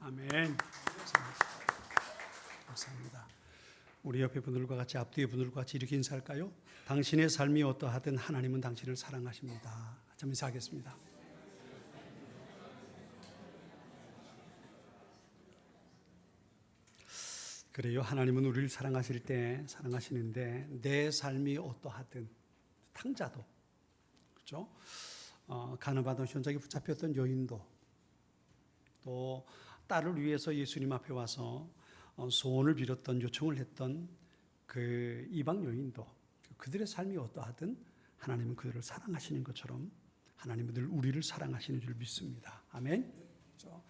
아멘. 감사합니다. 우리 옆에 분들과 같이 앞뒤의 분들과 같이 이렇게 인사할까요? 당신의 삶이 어떠하든 하나님은 당신을 사랑하십니다. 좀 인사하겠습니다. 그래요. 하나님은 우리를 사랑하실 때 사랑하시는데 내 삶이 어떠하든 탕자도 그렇죠? 가늠하던 현장에 붙잡혔던 여인도 또 딸을 위해서 예수님 앞에 와서 소원을 빌었던 요청을 했던 그 이방 여인도 그들의 삶이 어떠하든 하나님은 그들을 사랑하시는 것처럼 하나님은 늘 우리를 사랑하시는 줄 믿습니다. 아멘. 그렇죠?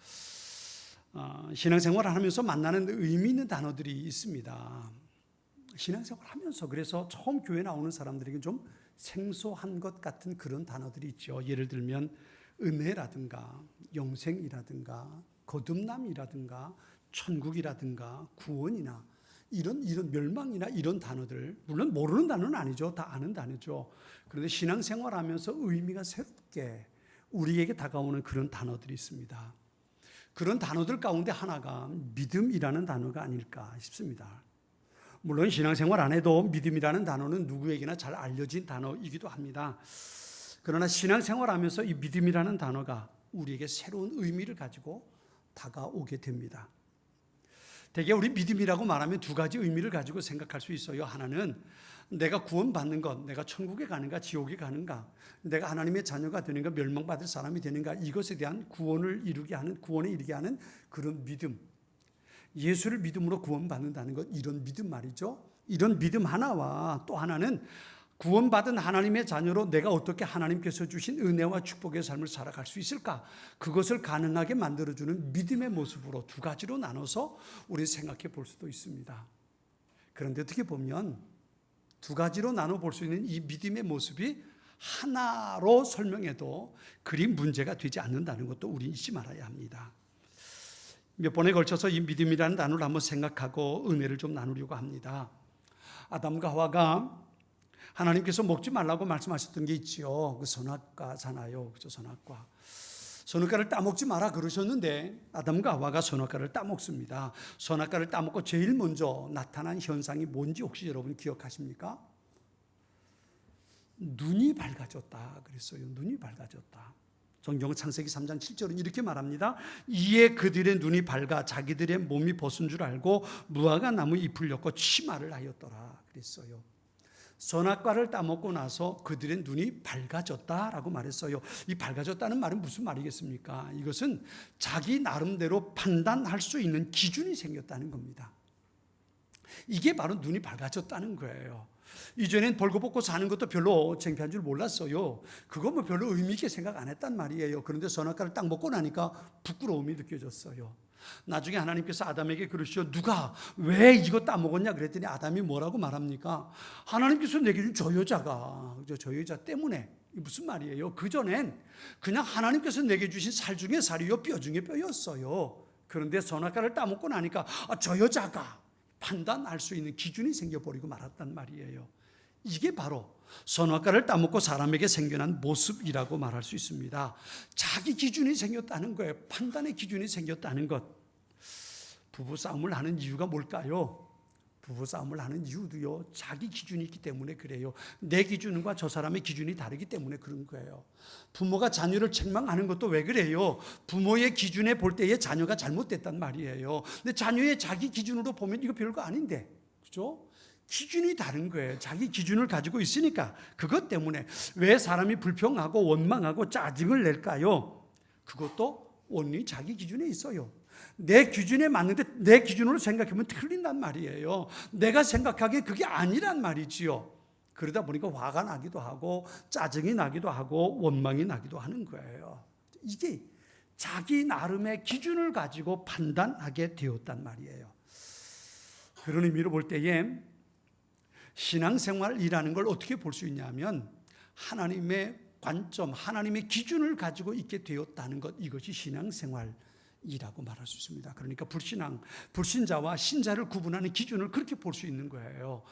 신앙생활을 하면서 만나는 의미 있는 단어들이 있습니다. 신앙생활을 하면서 그래서 처음 교회 나오는 사람들에게 좀 생소한 것 같은 그런 단어들이 있죠. 예를 들면 은혜라든가 영생이라든가 거듭남이라든가 천국이라든가 구원이나 이런 멸망이나 이런 단어들, 물론 모르는 단어는 아니죠. 다 아는 단어죠. 그런데 신앙생활하면서 의미가 새롭게 우리에게 다가오는 그런 단어들이 있습니다. 그런 단어들 가운데 하나가 믿음이라는 단어가 아닐까 싶습니다. 물론 신앙생활 안 해도 믿음이라는 단어는 누구에게나 잘 알려진 단어이기도 합니다. 그러나 신앙생활하면서 이 믿음이라는 단어가 우리에게 새로운 의미를 가지고 다가오게 됩니다. 대개 우리 믿음이라고 말하면 두 가지 의미를 가지고 생각할 수 있어요. 하나는 내가 구원받는 것, 내가 천국에 가는가 지옥에 가는가, 내가 하나님의 자녀가 되는가 멸망받을 사람이 되는가, 이것에 대한 구원에 이르게 하는 그런 믿음, 예수를 믿음으로 구원받는다는 것, 이런 믿음 말이죠. 이런 믿음 하나와 또 하나는 구원받은 하나님의 자녀로 내가 어떻게 하나님께서 주신 은혜와 축복의 삶을 살아갈 수 있을까, 그것을 가능하게 만들어주는 믿음의 모습으로 두 가지로 나눠서 우리 생각해 볼 수도 있습니다. 그런데 어떻게 보면 두 가지로 나눠 볼 수 있는 이 믿음의 모습이 하나로 설명해도 그리 문제가 되지 않는다는 것도 우리 잊지 말아야 합니다. 몇 번에 걸쳐서 이 믿음이라는 단어를 한번 생각하고 은혜를 좀 나누려고 합니다. 아담과 하와가 하나님께서 먹지 말라고 말씀하셨던 게 있지요. 그 선악과잖아요. 그죠? 선악과. 선악과를 따먹지 마라 그러셨는데 아담과 하와가 선악과를 따먹습니다. 선악과를 따먹고 제일 먼저 나타난 현상이 뭔지 혹시 여러분 기억하십니까? 눈이 밝아졌다 그랬어요. 눈이 밝아졌다. 성경 창세기 3장 7절은 이렇게 말합니다. 이에 그들의 눈이 밝아 자기들의 몸이 벗은 줄 알고 무화과 나무 잎을 엮고 치마를 하였더라 그랬어요. 선악과를 따먹고 나서 그들의 눈이 밝아졌다라고 말했어요. 이 밝아졌다는 말은 무슨 말이겠습니까? 이것은 자기 나름대로 판단할 수 있는 기준이 생겼다는 겁니다. 이게 바로 눈이 밝아졌다는 거예요. 이전엔 벌거벗고 사는 것도 별로 창피한 줄 몰랐어요. 그거 뭐 별로 의미 있게 생각 안 했단 말이에요. 그런데 선악과를 딱 먹고 나니까 부끄러움이 느껴졌어요. 나중에 하나님께서 아담에게 그러시죠. 누가 왜 이거 따먹었냐 그랬더니 아담이 뭐라고 말합니까? 하나님께서 내게 준 저 여자가 저 여자 때문에. 무슨 말이에요? 그전엔 그냥 하나님께서 내게 주신 살 중에 살이요 뼈 중에 뼈였어요. 그런데 선악과를 따먹고 나니까 저 여자가 판단할 수 있는 기준이 생겨버리고 말았단 말이에요. 이게 바로 선악과를 따먹고 사람에게 생겨난 모습이라고 말할 수 있습니다. 자기 기준이 생겼다는 거예요. 판단의 기준이 생겼다는 것. 부부싸움을 하는 이유가 뭘까요? 부부싸움을 하는 이유도요, 자기 기준이 있기 때문에 그래요. 내 기준과 저 사람의 기준이 다르기 때문에 그런 거예요. 부모가 자녀를 책망하는 것도 왜 그래요? 부모의 기준에 볼 때에 자녀가 잘못됐단 말이에요. 근데 자녀의 자기 기준으로 보면 이거 별거 아닌데, 그죠? 기준이 다른 거예요. 자기 기준을 가지고 있으니까. 그것 때문에 왜 사람이 불평하고 원망하고 짜증을 낼까요? 그것도 원리 자기 기준에 있어요. 내 기준에 맞는데 내 기준으로 생각하면 틀린단 말이에요. 내가 생각하기에 그게 아니란 말이지요. 그러다 보니까 화가 나기도 하고 짜증이 나기도 하고 원망이 나기도 하는 거예요. 이게 자기 나름의 기준을 가지고 판단하게 되었단 말이에요. 그런 의미로 볼 때에 신앙생활이라는 걸 어떻게 볼 수 있냐면 하나님의 관점, 하나님의 기준을 가지고 있게 되었다는 것, 이것이 신앙생활이라고 말할 수 있습니다. 그러니까 불신자와 신자를 구분하는 기준을 그렇게 볼 수 있는 거예요.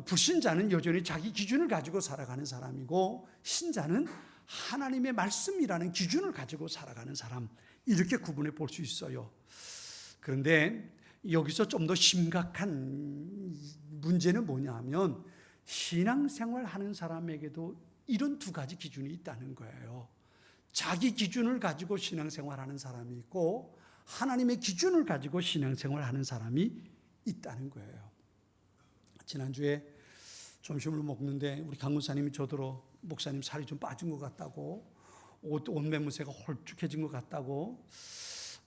불신자는 여전히 자기 기준을 가지고 살아가는 사람이고 신자는 하나님의 말씀이라는 기준을 가지고 살아가는 사람, 이렇게 구분해 볼 수 있어요. 그런데 여기서 좀 더 심각한 문제는 뭐냐 하면 신앙생활 하는 사람에게도 이런 두 가지 기준이 있다는 거예요. 자기 기준을 가지고 신앙생활 하는 사람이 있고 하나님의 기준을 가지고 신앙생활 하는 사람이 있다는 거예요. 지난주에 점심을 먹는데 우리 강문사님이 저더러 목사님 살이 좀 빠진 것 같다고, 옷 매무새가 홀쭉해진 것 같다고,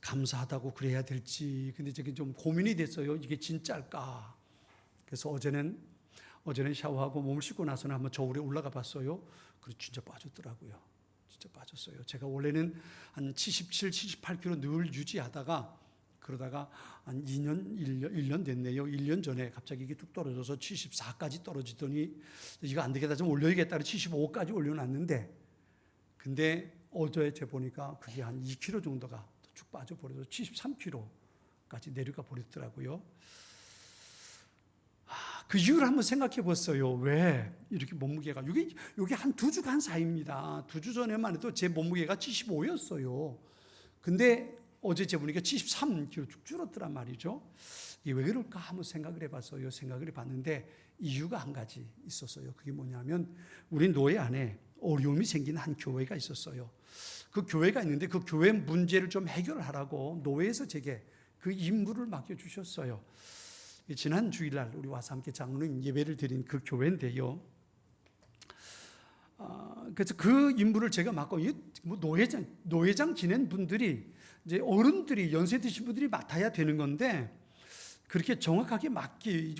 감사하다고 그래야 될지, 근데 저게 좀 고민이 됐어요. 이게 진짜일까? 그래서 어제는 샤워하고 몸을 씻고 나서는 한번 저울에 올라가 봤어요. 그래서 진짜 빠졌더라고요. 진짜 빠졌어요. 제가 원래는 한 77, 78kg 늘 유지하다가 그러다가 한 1년 됐네요. 1년 전에 갑자기 이게 뚝 떨어져서 74까지 떨어지더니 이거 안 되겠다, 좀 올려야겠다. 75까지 올려놨는데, 근데 어제 재보니까 그게 한 2kg 정도가 쭉 빠져버려서 73kg까지 내려가 버렸더라고요. 그 이유를 한번 생각해 봤어요. 왜 이렇게 몸무게가, 이게 한 2주간 사이입니다. 2주 전에만 해도 제 몸무게가 75였어요. 근데 어제 재보니까 73kg 쭉 줄었더란 말이죠. 이게 왜 그럴까 한번 생각을 해봤어요. 생각을 해봤는데 이유가 한 가지 있었어요. 그게 뭐냐면 우리 노예 안에 어려움이 생긴 한 교회가 있었어요. 그 교회가 있는데 그 교회 문제를 좀 해결하라고 노예에서 제게 그 임무를 맡겨주셨어요. 지난 주일날 우리 와서 함께 장로님 예배를 드린 그 교회인데요. 그래서 그 임무를 제가 맡고, 뭐 노회장 지낸 분들이, 이제 어른들이, 연세 드신 분들이 맡아야 되는 건데 그렇게 정확하게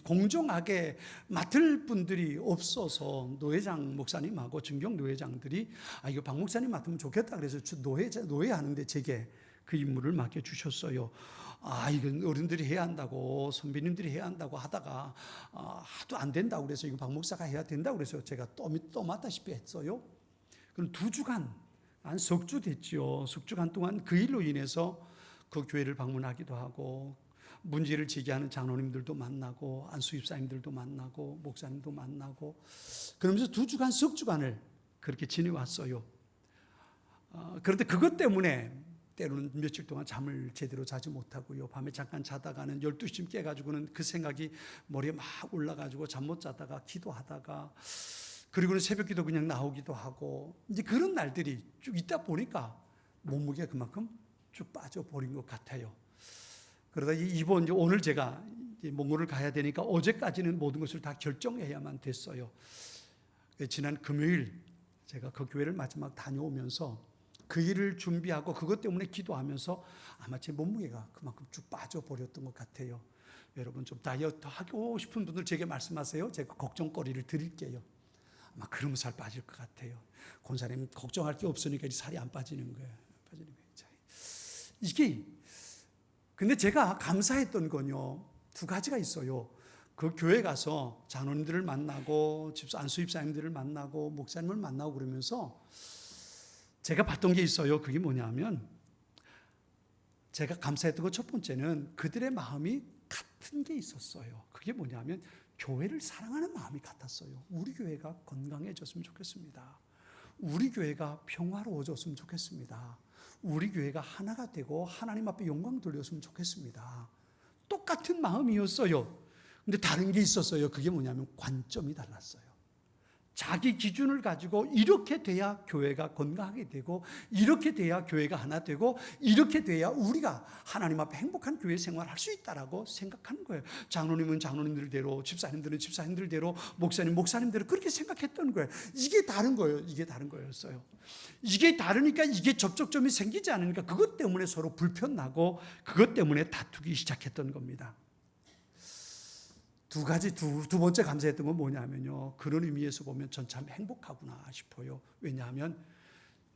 공정하게 맡을 분들이 없어서 노회장 목사님하고 증경 노회장들이 이거 박 목사님 맡으면 좋겠다 그래서 노회 하는데 제게 그 임무를 맡겨주셨어요. 이건 어른들이 해야 한다고, 선배님들이 해야 한다고 하다가 하도 안 된다고 그래서 이거 박 목사가 해야 된다고 그래서 제가 또 맡다시피 했어요. 그럼 2주간, 한 석 주 됐죠. 석 주간 동안 그 일로 인해서 그 교회를 방문하기도 하고, 문제를 제기하는 장로님들도 만나고, 안수입사님들도 만나고, 목사님도 만나고, 그러면서 2주간, 석 주간을 그렇게 지내왔어요. 그런데 그것 때문에 때로는 며칠 동안 잠을 제대로 자지 못하고요. 밤에 잠깐 자다가는 12시쯤 깨가지고는 그 생각이 머리에 막 올라가지고 잠 못 자다가 기도하다가, 그리고는 새벽 기도 그냥 나오기도 하고, 이제 그런 날들이 쭉 있다 보니까 몸무게가 그만큼 쭉 빠져버린 것 같아요. 그러다 오늘 제가 몽골을 가야 되니까 어제까지는 모든 것을 다 결정해야만 됐어요. 지난 금요일 제가 그 교회를 마지막 다녀오면서 그 일을 준비하고 그것 때문에 기도하면서 아마 제 몸무게가 그만큼 쭉 빠져버렸던 것 같아요. 여러분 좀 다이어트 하고 싶은 분들 제게 말씀하세요. 제가 걱정거리를 드릴게요. 아마 그러면 살 빠질 것 같아요. 권사님 걱정할 게 없으니까 살이 안 빠지는 거예요. 이게, 근데 제가 감사했던 건요, 2가지가 있어요. 그 교회 가서 장로님들을 만나고 안수입사님들을 만나고 목사님을 만나고 그러면서 제가 봤던 게 있어요. 그게 뭐냐면, 제가 감사했던 것 첫 번째는 그들의 마음이 같은 게 있었어요. 그게 뭐냐면 교회를 사랑하는 마음이 같았어요. 우리 교회가 건강해졌으면 좋겠습니다. 우리 교회가 평화로워졌으면 좋겠습니다. 우리 교회가 하나가 되고 하나님 앞에 영광 돌렸으면 좋겠습니다. 똑같은 마음이었어요. 근데 다른 게 있었어요. 그게 뭐냐면 관점이 달랐어요. 자기 기준을 가지고 이렇게 돼야 교회가 건강하게 되고, 이렇게 돼야 교회가 하나 되고, 이렇게 돼야 우리가 하나님 앞에 행복한 교회 생활을 할 수 있다라고 생각하는 거예요. 장로님은 장로님들대로, 집사님들은 집사님들대로, 목사님대로 그렇게 생각했던 거예요. 이게 다른 거예요. 이게 다른 거였어요. 이게 다르니까 이게 접촉점이 생기지 않으니까 그것 때문에 서로 불편나고 그것 때문에 다투기 시작했던 겁니다. 두 번째 감사했던 건 뭐냐면요, 그런 의미에서 보면 전 참 행복하구나 싶어요. 왜냐하면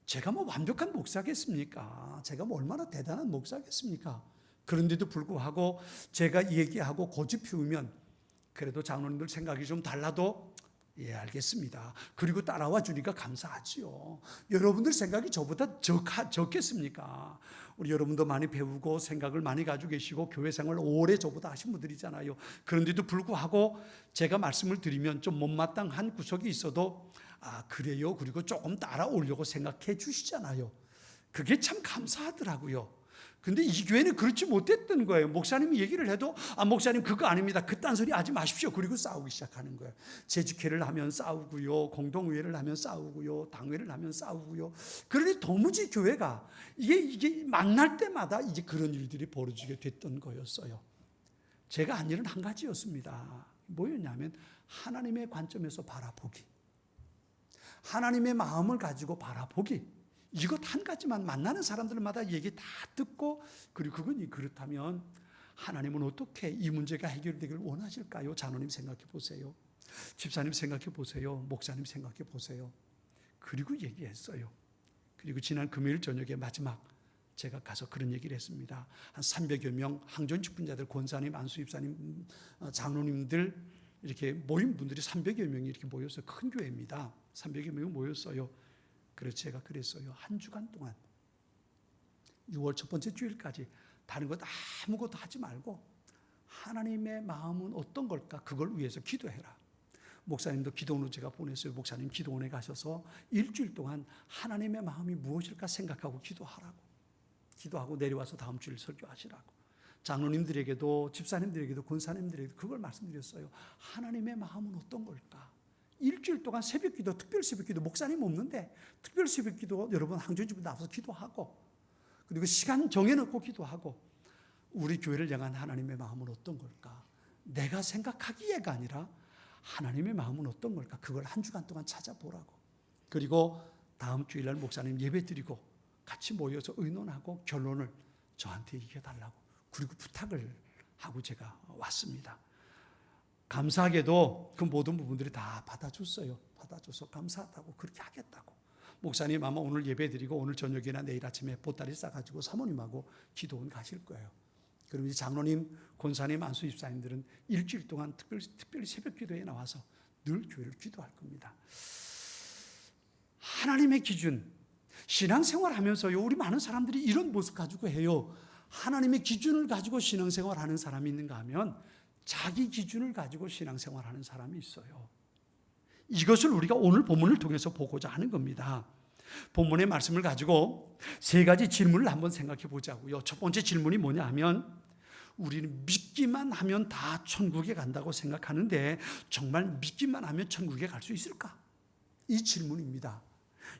제가 뭐 완벽한 목사겠습니까? 제가 뭐 얼마나 대단한 목사겠습니까? 그런데도 불구하고 제가 얘기하고 고집 피우면 그래도 장로님들 생각이 좀 달라도 예, 알겠습니다. 그리고 따라와 주니까 감사하지요. 여러분들 생각이 저보다 적겠습니까? 우리 여러분도 많이 배우고 생각을 많이 가지고 계시고 교회 생활 오래 저보다 하신 분들이잖아요. 그런데도 불구하고 제가 말씀을 드리면 좀 못마땅한 구석이 있어도 그래요. 그리고 조금 따라오려고 생각해 주시잖아요. 그게 참 감사하더라고요. 근데 이 교회는 그렇지 못했던 거예요. 목사님이 얘기를 해도 목사님 그거 아닙니다. 그딴 소리 하지 마십시오. 그리고 싸우기 시작하는 거예요. 재직회를 하면 싸우고요. 공동의회를 하면 싸우고요. 당회를 하면 싸우고요. 그러니 도무지 교회가 이게 만날 때마다 이제 그런 일들이 벌어지게 됐던 거였어요. 제가 한 일은 한 가지였습니다. 뭐였냐면 하나님의 관점에서 바라보기. 하나님의 마음을 가지고 바라보기. 이것 한 가지만 만나는 사람들마다 얘기 다 듣고, 그리고 그건 그렇다면 하나님은 어떻게 이 문제가 해결되기를 원하실까요? 장로님 생각해 보세요. 집사님 생각해 보세요. 목사님 생각해 보세요. 그리고 얘기했어요. 그리고 지난 금요일 저녁에 마지막 제가 가서 그런 얘기를 했습니다. 한 300여 명 항전 직분자들, 권사님, 안수입사님, 장로님들 이렇게 모인 분들이 300여 명이 이렇게 모였어요. 큰 교회입니다. 300여 명이 모였어요. 그래서 제가 그랬어요. 한 주간 동안 6월 첫 번째 주일까지 다른 것 아무것도 하지 말고 하나님의 마음은 어떤 걸까? 그걸 위해서 기도해라. 목사님도 기도원을 제가 보냈어요. 목사님 기도원에 가셔서 일주일 동안 하나님의 마음이 무엇일까 생각하고 기도하라고. 기도하고 내려와서 다음 주일 설교하시라고. 장로님들에게도 집사님들에게도 권사님들에게도 그걸 말씀드렸어요. 하나님의 마음은 어떤 걸까? 일주일 동안 새벽기도, 특별 새벽기도, 목사님 없는데 특별 새벽기도 여러분 항전집에 나와서 기도하고, 그리고 시간 정해놓고 기도하고, 우리 교회를 향한 하나님의 마음은 어떤 걸까? 내가 생각하기에가 아니라 하나님의 마음은 어떤 걸까? 그걸 한 주간 동안 찾아보라고. 그리고 다음 주일날 목사님 예배드리고 같이 모여서 의논하고 결론을 저한테 얘기해달라고, 그리고 부탁을 하고 제가 왔습니다. 감사하게도 그 모든 부분들이 다 받아줬어요. 받아줘서 감사하다고, 그렇게 하겠다고. 목사님 아마 오늘 예배드리고 오늘 저녁이나 내일 아침에 보따리 싸가지고 사모님하고 기도원 가실 거예요. 그럼 이제 장로님, 권사님, 안수집사님들은 일주일 동안 특별히 새벽 기도에 나와서 늘 교회를 기도할 겁니다. 하나님의 기준, 신앙생활하면서요, 우리 많은 사람들이 이런 모습 가지고 해요. 하나님의 기준을 가지고 신앙생활하는 사람이 있는가 하면 자기 기준을 가지고 신앙생활하는 사람이 있어요. 이것을 우리가 오늘 본문을 통해서 보고자 하는 겁니다. 본문의 말씀을 가지고 세 가지 질문을 한번 생각해 보자고요. 첫 번째 질문이 뭐냐 하면, 우리는 믿기만 하면 다 천국에 간다고 생각하는데 정말 믿기만 하면 천국에 갈 수 있을까? 이 질문입니다.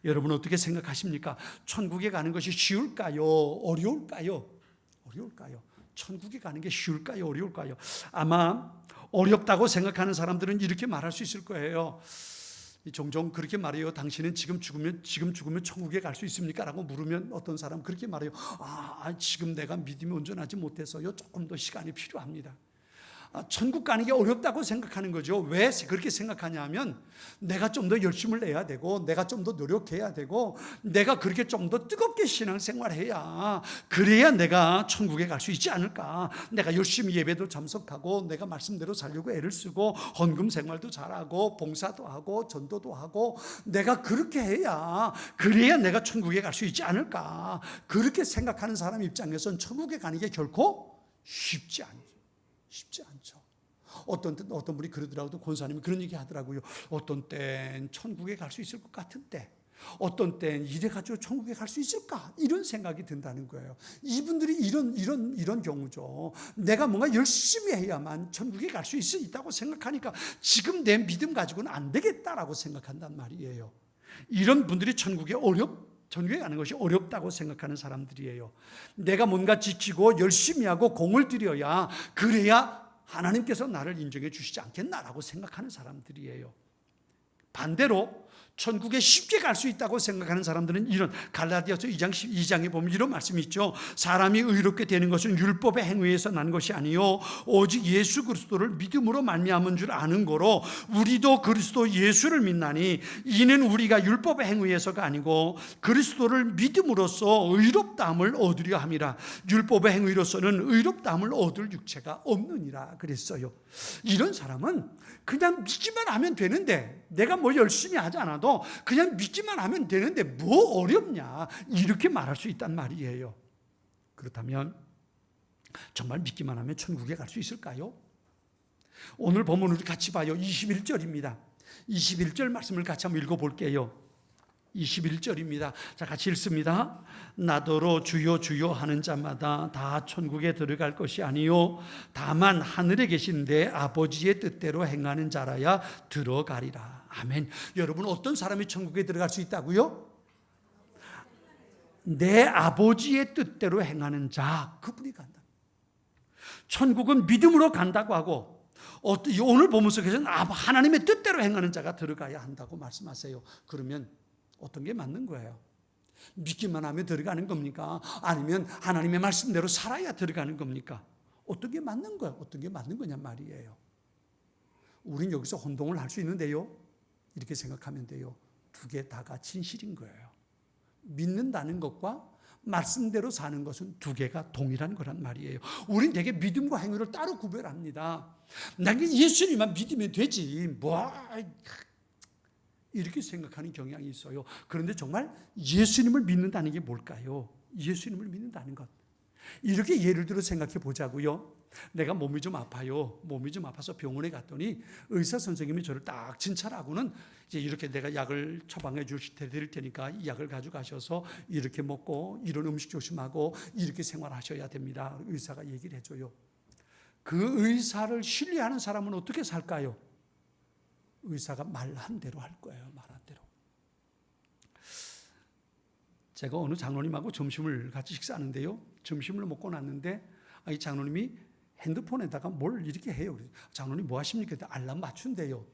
여러분 어떻게 생각하십니까? 천국에 가는 것이 쉬울까요? 어려울까요? 어려울까요? 천국에 가는 게 쉬울까요? 어려울까요? 아마 어렵다고 생각하는 사람들은 이렇게 말할 수 있을 거예요. 종종 그렇게 말해요. 당신은 지금 죽으면 천국에 갈 수 있습니까? 라고 물으면 어떤 사람 그렇게 말해요. 지금 내가 믿음이 온전하지 못해서요, 조금 더 시간이 필요합니다. 천국 가는 게 어렵다고 생각하는 거죠. 왜 그렇게 생각하냐 하면, 내가 좀 더 열심을 내야 되고, 내가 좀 더 노력해야 되고, 내가 그렇게 좀 더 뜨겁게 신앙생활해야, 그래야 내가 천국에 갈 수 있지 않을까. 내가 열심히 예배도 참석하고, 내가 말씀대로 살려고 애를 쓰고, 헌금 생활도 잘하고, 봉사도 하고, 전도도 하고, 내가 그렇게 해야, 그래야 내가 천국에 갈 수 있지 않을까. 그렇게 생각하는 사람 입장에서는 천국에 가는 게 결코 쉽지 않죠. 어떤 분이 그러더라고요. 권사님이 그런 얘기 하더라고요. 어떤 땐 천국에 갈 수 있을 것 같은데, 어떤 땐 이래가지고 천국에 갈 수 있을까? 이런 생각이 든다는 거예요. 이분들이 이런 경우죠. 내가 뭔가 열심히 해야만 천국에 갈 수 있다고 생각하니까 지금 내 믿음 가지고는 안 되겠다라고 생각한단 말이에요. 이런 분들이 천국에 가는 것이 어렵다고 생각하는 사람들이에요. 내가 뭔가 지키고 열심히 하고 공을 들여야, 그래야 하나님께서 나를 인정해 주시지 않겠나라고 생각하는 사람들이에요. 반대로 천국에 쉽게 갈 수 있다고 생각하는 사람들은 이런, 갈라디아서 2장에 보면 이런 말씀이 있죠. 사람이 의롭게 되는 것은 율법의 행위에서 난 것이 아니요 오직 예수 그리스도를 믿음으로 말미암은 줄 아는 거로, 우리도 그리스도 예수를 믿나니 이는 우리가 율법의 행위에서가 아니고 그리스도를 믿음으로써 의롭다함을 얻으려 함이라. 율법의 행위로서는 의롭다함을 얻을 육체가 없느니라 그랬어요. 이런 사람은 그냥 믿기만 하면 되는데, 내가 뭐 열심히 하지 않아도 그냥 믿기만 하면 되는데 뭐 어렵냐, 이렇게 말할 수 있단 말이에요. 그렇다면 정말 믿기만 하면 천국에 갈 수 있을까요? 오늘 본문을 같이 봐요. 21절입니다. 21절 말씀을 같이 한번 읽어볼게요. 21절입니다. 자, 같이 읽습니다. 나더러 주여 주여 하는 자마다 다 천국에 들어갈 것이 아니요 다만 하늘에 계신 내 아버지의 뜻대로 행하는 자라야 들어가리라. 아멘. 여러분, 어떤 사람이 천국에 들어갈 수 있다고요? 내 아버지의 뜻대로 행하는 자, 그분이 간다. 천국은 믿음으로 간다고 하고, 오늘 본문 속에서는 하나님의 뜻대로 행하는 자가 들어가야 한다고 말씀하세요. 그러면 어떤 게 맞는 거예요? 믿기만 하면 들어가는 겁니까? 아니면 하나님의 말씀대로 살아야 들어가는 겁니까? 어떤 게 맞는 거야? 어떤 게 맞는 거냐 말이에요. 우린 여기서 혼동을 할 수 있는데요, 이렇게 생각하면 돼요. 두 개 다가 진실인 거예요. 믿는다는 것과 말씀대로 사는 것은 두 개가 동일한 거란 말이에요. 우린 되게 믿음과 행위를 따로 구별합니다. 난 예수님만 믿으면 되지, 뭐 이렇게 생각하는 경향이 있어요. 그런데 정말 예수님을 믿는다는 게 뭘까요? 예수님을 믿는다는 것, 이렇게 예를 들어 생각해 보자고요. 내가 몸이 좀 아파요. 몸이 좀 아파서 병원에 갔더니 의사 선생님이 저를 딱 진찰하고는 이제 이렇게 내가 약을 처방해 드릴 테니까 이 약을 가져가셔서 이렇게 먹고 이런 음식 조심하고 이렇게 생활하셔야 됩니다. 의사가 얘기를 해줘요. 그 의사를 신뢰하는 사람은 어떻게 살까요? 의사가 말한 대로 할 거예요. 말한 대로. 제가 어느 장로님하고 점심을 같이 식사하는데요, 점심을 먹고 났는데 이 장로님이 핸드폰에다가 뭘 이렇게 해요. 장로님 뭐 하십니까? 알람 맞춘대요.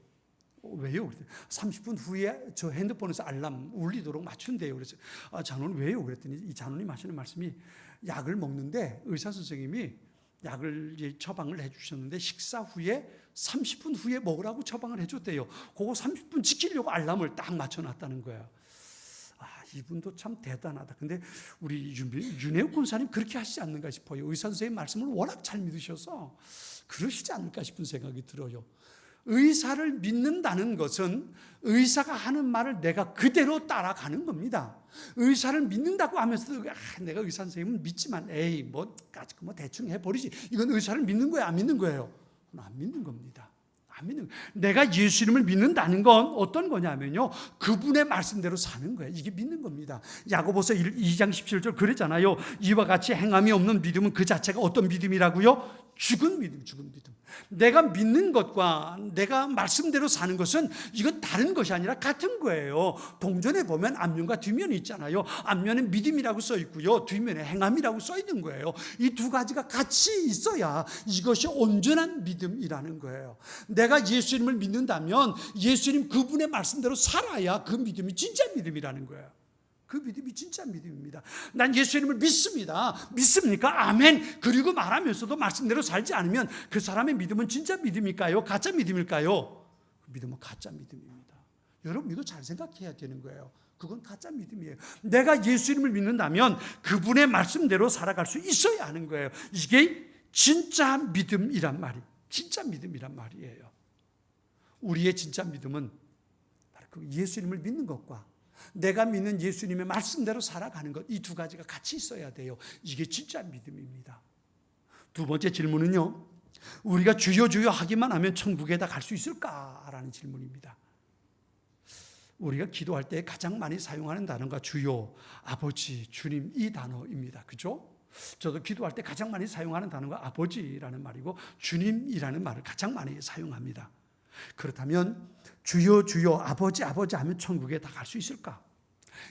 왜요? 30분 후에 저 핸드폰에서 알람 울리도록 맞춘대요. 그래서 장로님 왜요? 그랬더니 이 장로님 하시는 말씀이, 약을 먹는데 의사 선생님이 약을 처방을 해주셨는데 식사 후에 30분 후에 먹으라고 처방을 해줬대요. 그거 30분 지키려고 알람을 딱 맞춰놨다는 거예요. 이분도 참 대단하다. 근데 우리 윤혜욱 권사님 그렇게 하시지 않는가 싶어요. 의사 선생님 말씀을 워낙 잘 믿으셔서 그러시지 않을까 싶은 생각이 들어요. 의사를 믿는다는 것은 의사가 하는 말을 내가 그대로 따라가는 겁니다. 의사를 믿는다고 하면서도 내가 의사 선생님을 믿지만 뭐 대충 해버리지, 이건 의사를 믿는 거야, 안 믿는 거예요? 안 믿는 겁니다. 안 믿는 거예요. 내가 예수님을 믿는다는 건 어떤 거냐면요, 그분의 말씀대로 사는 거예요. 이게 믿는 겁니다. 야고보서 2장 17절 그랬잖아요. 이와 같이 행함이 없는 믿음은 그 자체가 어떤 믿음이라고요? 죽은 믿음, 죽은 믿음. 내가 믿는 것과 내가 말씀대로 사는 것은 이건 다른 것이 아니라 같은 거예요. 동전에 보면 앞면과 뒷면이 있잖아요. 앞면에 믿음이라고 써 있고요, 뒷면에 행함이라고 써 있는 거예요. 이 두 가지가 같이 있어야 이것이 온전한 믿음이라는 거예요. 내가 예수님을 믿는다면 예수님 그분의 말씀대로 살아야 그 믿음이 진짜 믿음이라는 거예요. 그 믿음이 진짜 믿음입니다. 난 예수님을 믿습니다. 믿습니까? 아멘. 그리고 말하면서도 말씀대로 살지 않으면 그 사람의 믿음은 진짜 믿음일까요? 가짜 믿음일까요? 그 믿음은 가짜 믿음입니다. 여러분, 이거 잘 생각해야 되는 거예요. 그건 가짜 믿음이에요. 내가 예수님을 믿는다면 그분의 말씀대로 살아갈 수 있어야 하는 거예요. 이게 진짜 믿음이란 말이, 진짜 믿음이란 말이에요. 우리의 진짜 믿음은 바로 그 예수님을 믿는 것과 내가 믿는 예수님의 말씀대로 살아가는 것, 이 두 가지가 같이 있어야 돼요. 이게 진짜 믿음입니다. 두 번째 질문은요, 우리가 주여 주여 하기만 하면 천국에 다 갈 수 있을까라는 질문입니다. 우리가 기도할 때 가장 많이 사용하는 단어가 주여, 아버지, 주님, 이 단어입니다. 그죠? 저도 기도할 때 가장 많이 사용하는 단어가 아버지라는 말이고 주님이라는 말을 가장 많이 사용합니다. 그렇다면 주여 주여 아버지 아버지 하면 천국에 다 갈 수 있을까?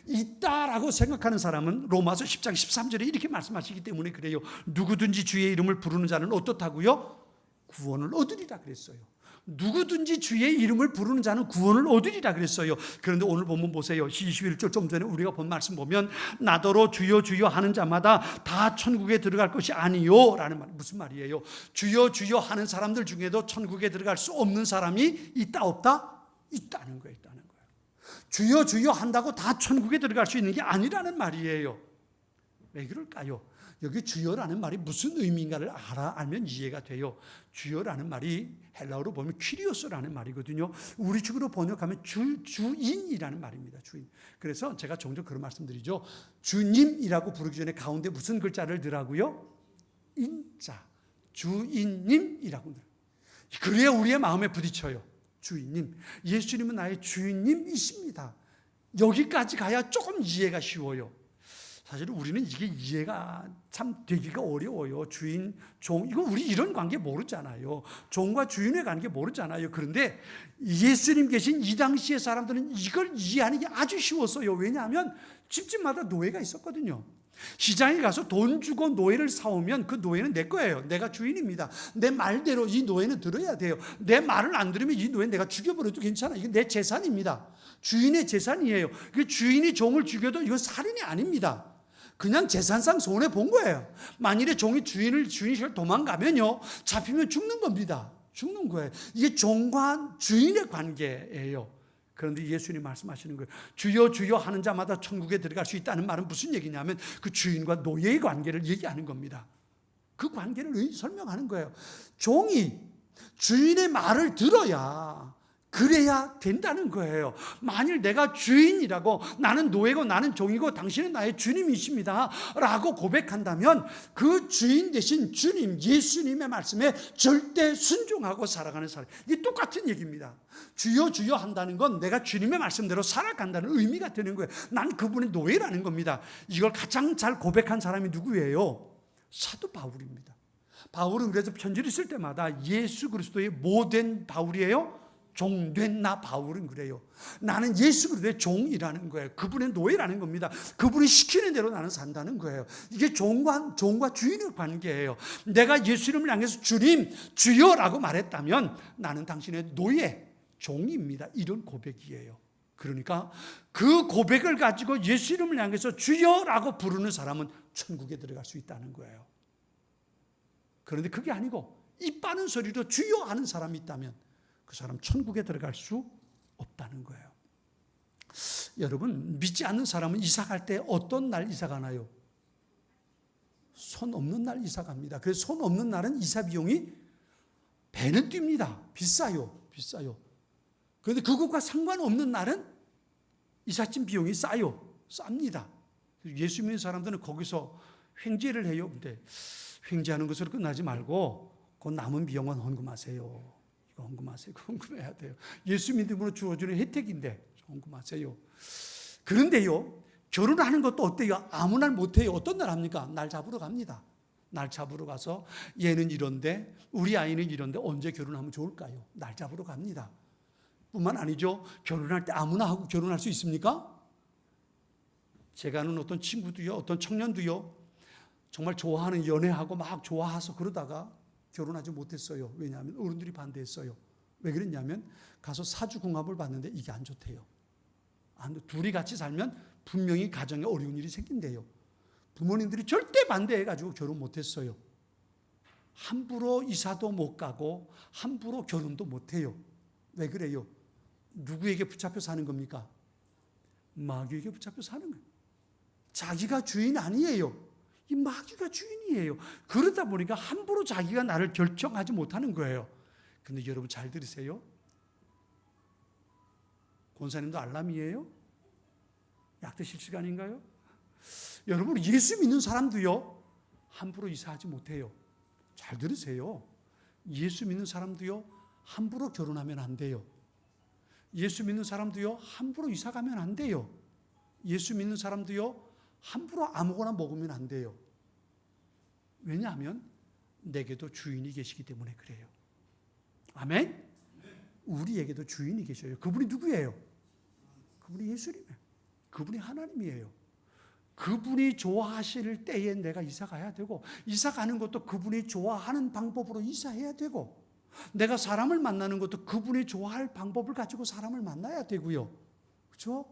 있다라고 생각하는 사람은 로마서 10장 13절에 이렇게 말씀하시기 때문에 그래요. 누구든지 주의 이름을 부르는 자는 어떻다고요? 구원을 얻으리라 그랬어요. 누구든지 주의 이름을 부르는 자는 구원을 얻으리라 그랬어요. 그런데 오늘 본문 보세요. 21절 좀 전에 우리가 본 말씀 보면 나더러 주여 주여 하는 자마다 다 천국에 들어갈 것이 아니요 라는 말. 무슨 말이에요? 주여 주여 하는 사람들 중에도 천국에 들어갈 수 없는 사람이 있다 없다? 있다는 거예요. 있다는 거예요. 주여 주여 한다고 다 천국에 들어갈 수 있는 게 아니라는 말이에요. 왜 그럴까요? 여기 주여라는 말이 무슨 의미인가를 알면 이해가 돼요. 주여라는 말이 헬라어로 보면 퀴리오스라는 말이거든요. 우리 식으로 번역하면 주인이라는 말입니다. 주인. 그래서 제가 종종 그런 말씀드리죠. 주님이라고 부르기 전에 가운데 무슨 글자를 넣으라고요? 인자. 주인님이라고. 그래야 우리의 마음에 부딪혀요. 주인님. 예수님은 나의 주인님이십니다. 여기까지 가야 조금 이해가 쉬워요. 사실 우리는 이게 이해가 참 되기가 어려워요. 주인, 종, 이거 우리 이런 관계 모르잖아요. 종과 주인의 관계 모르잖아요. 그런데 예수님 계신 이 당시의 사람들은 이걸 이해하는 게 아주 쉬웠어요. 왜냐하면 집집마다 노예가 있었거든요. 시장에 가서 돈 주고 노예를 사오면 그 노예는 내 거예요. 내가 주인입니다. 내 말대로 이 노예는 들어야 돼요. 내 말을 안 들으면 이 노예 내가 죽여버려도 괜찮아. 이게 내 재산입니다. 주인의 재산이에요. 그 주인이 종을 죽여도 이건 살인이 아닙니다. 그냥 재산상 손해 본 거예요. 만일에 종이 주인이 도망가면요, 잡히면 죽는 겁니다. 죽는 거예요. 이게 종과 주인의 관계예요. 그런데 예수님 말씀하시는 거예요. 주여 주여 하는 자마다 천국에 들어갈 수 있다는 말은 무슨 얘기냐면 그 주인과 노예의 관계를 얘기하는 겁니다. 그 관계를 설명하는 거예요. 종이 주인의 말을 들어야, 그래야 된다는 거예요. 만일 내가 주인이라고, 나는 노예고 나는 종이고 당신은 나의 주님이십니다 라고 고백한다면 그 주인 대신 주님, 예수님의 말씀에 절대 순종하고 살아가는 사람, 이게 똑같은 얘기입니다. 주여 주여 한다는 건 내가 주님의 말씀대로 살아간다는 의미가 되는 거예요. 난 그분의 노예라는 겁니다. 이걸 가장 잘 고백한 사람이 누구예요? 사도 바울입니다. 바울은 그래서 편지를 쓸 때마다 예수 그리스도의 뭐된 바울이에요? 종된 나 바울은 그래요. 나는 예수 그리스도의 종이라는 거예요. 그분의 노예라는 겁니다. 그분이 시키는 대로 나는 산다는 거예요. 이게 종과 주인의 관계예요. 내가 예수님을 향해서 주님, 주여라고 말했다면 나는 당신의 노예, 종입니다. 이런 고백이에요. 그러니까 그 고백을 가지고 예수 이름을 향해서 주여라고 부르는 사람은 천국에 들어갈 수 있다는 거예요. 그런데 그게 아니고 입 빠는 소리로 주여 하는 사람이 있다면 그 사람 천국에 들어갈 수 없다는 거예요. 여러분, 믿지 않는 사람은 이사 갈 때 어떤 날 이사 가나요? 손 없는 날 이사 갑니다. 그래서 손 없는 날은 이사 비용이 배는 뜁니다. 비싸요. 그런데 그것과 상관없는 날은 이삿짐 비용이 쌉니다. 예수 믿는 사람들은 거기서 횡재를 해요. 근데 횡재하는 것으로 끝나지 말고 그 남은 비용은 헌금하세요. 이거 헌금하세요. 헌금해야 돼요. 예수 믿음으로 주어지는 혜택인데 헌금하세요. 그런데요, 결혼하는 것도 어때요? 아무 날 못해요. 어떤 날 합니까? 날 잡으러 갑니다. 날 잡으러 가서 얘는 이런데 우리 아이는 이런데 언제 결혼하면 좋을까요? 날 잡으러 갑니다. 뿐만 아니죠. 결혼할 때 아무나 하고 결혼할 수 있습니까? 제가 아는 어떤 친구도요, 어떤 청년도요, 정말 좋아하는 연애하고 막 좋아해서 그러다가 결혼하지 못했어요. 왜냐하면 어른들이 반대했어요. 왜 그랬냐면 가서 사주궁합을 봤는데 이게 안 좋대요. 둘이 같이 살면 분명히 가정에 어려운 일이 생긴대요. 부모님들이 절대 반대해가지고 결혼 못했어요. 함부로 이사도 못 가고 함부로 결혼도 못해요. 왜 그래요? 누구에게 붙잡혀 사는 겁니까? 마귀에게 붙잡혀 사는 거예요. 자기가 주인 아니에요. 이 마귀가 주인이에요. 그러다 보니까 함부로 자기가 나를 결정하지 못하는 거예요. 근데 여러분 잘 들으세요. 권사님도 알람이에요? 약 드실 시간인가요? 여러분, 예수 믿는 사람도요, 함부로 이사하지 못해요. 잘 들으세요. 예수 믿는 사람도요, 함부로 결혼하면 안 돼요. 예수 믿는 사람도요, 함부로 이사 가면 안 돼요. 예수 믿는 사람도요, 함부로 아무거나 먹으면 안 돼요. 왜냐하면 내게도 주인이 계시기 때문에 그래요. 아멘? 우리에게도 주인이 계셔요. 그분이 누구예요? 그분이 예수님이에요. 그분이 하나님이에요. 그분이 좋아하실 때에 내가 이사 가야 되고, 이사 가는 것도 그분이 좋아하는 방법으로 이사해야 되고, 내가 사람을 만나는 것도 그분이 좋아할 방법을 가지고 사람을 만나야 되고요. 그렇죠?